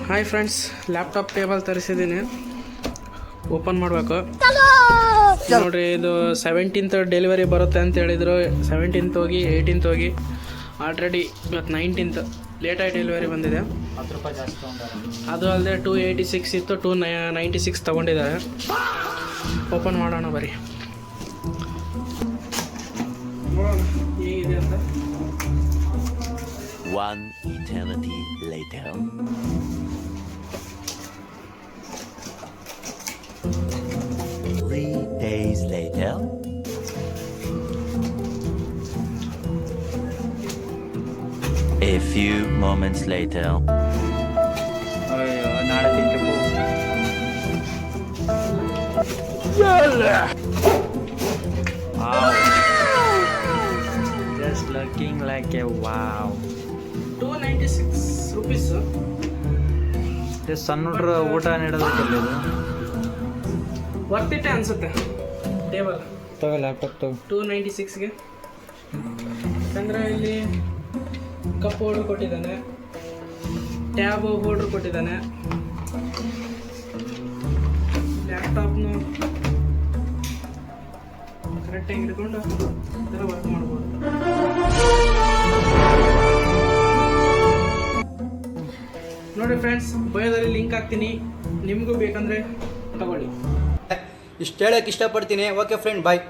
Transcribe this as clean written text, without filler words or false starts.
Hi friends, laptop table ತರಿಸಿದ್ದೀನಿ. Open ಮಾಡಬೇಕು ನೋಡಿರಿ. ಇದು 17th ಡೆಲಿವರಿ ಬರುತ್ತೆ ಅಂತ ಹೇಳಿದರು. 17th ಹೋಗಿ 18th ಹೋಗಿ ಆಲ್ರೆಡಿ ಇವತ್ತು 19th ಲೇಟಾಗಿ ಡೆಲಿವರಿ ಬಂದಿದೆ. 10 ರೂಪಾಯಿ ಜಾಸ್ತಿ ತೊಗೊಂಡಾರೆ. ಅದು ಅಲ್ಲದೆ 286 ಇತ್ತು, 296 ತೊಗೊಂಡಿದ್ದಾರೆ. ಓಪನ್ ಮಾಡೋಣ ಬರೀ, ನೋಡೋಣ ಹೇಗಿದೆ ಅಂತ. One eternity later. 3 days later. A few moments later. ಅಯ್ಯೋ, ನಾಳೆ ತಿಂತೀವಿ. Wow. Just looking like a wow. 296 rupees. ಇದು ಸಣ್ಣ ಹುಡ್ರ ಊಟ ನೀಡೋದಕ್ಕೆ ವರ್ತ್ ಇಟ್ಟೆ ಅನಿಸುತ್ತೆ ಟೇಬಲ್. ತಗೋ ಲ್ಯಾಪ್ಟಾಪ್ ತಗೋ. 296ಗೆ ಯಾಕಂದರೆ ಇಲ್ಲಿ ಕಪ್ ಹೋಲ್ಡರ್ ಕೊಟ್ಟಿದ್ದಾನೆ, ಟ್ಯಾಬ್ ಹೋಲ್ಡರ್ ಕೊಟ್ಟಿದ್ದಾನೆ. ಲ್ಯಾಪ್ಟಾಪ್ನು ಕರೆಕ್ಟಾಗಿ ಹಿಡ್ಕೊಂಡು ಇದರ ವರ್ಕ್ ಮಾಡ್ಬೋದು. ನೋಡಿ ಫ್ರೆಂಡ್ಸ್, ಬಯೋದಲ್ಲಿ ಲಿಂಕ್ ಹಾಕ್ತೀನಿ, ನಿಮಗೂ ಬೇಕಂದರೆ ತಗೊಳ್ಳಿ. ಇಷ್ಟು ಹೇಳಕ್ಕೆ ಇಷ್ಟಪಡ್ತೀನಿ. ಓಕೆ ಫ್ರೆಂಡ್, ಬಾಯ್.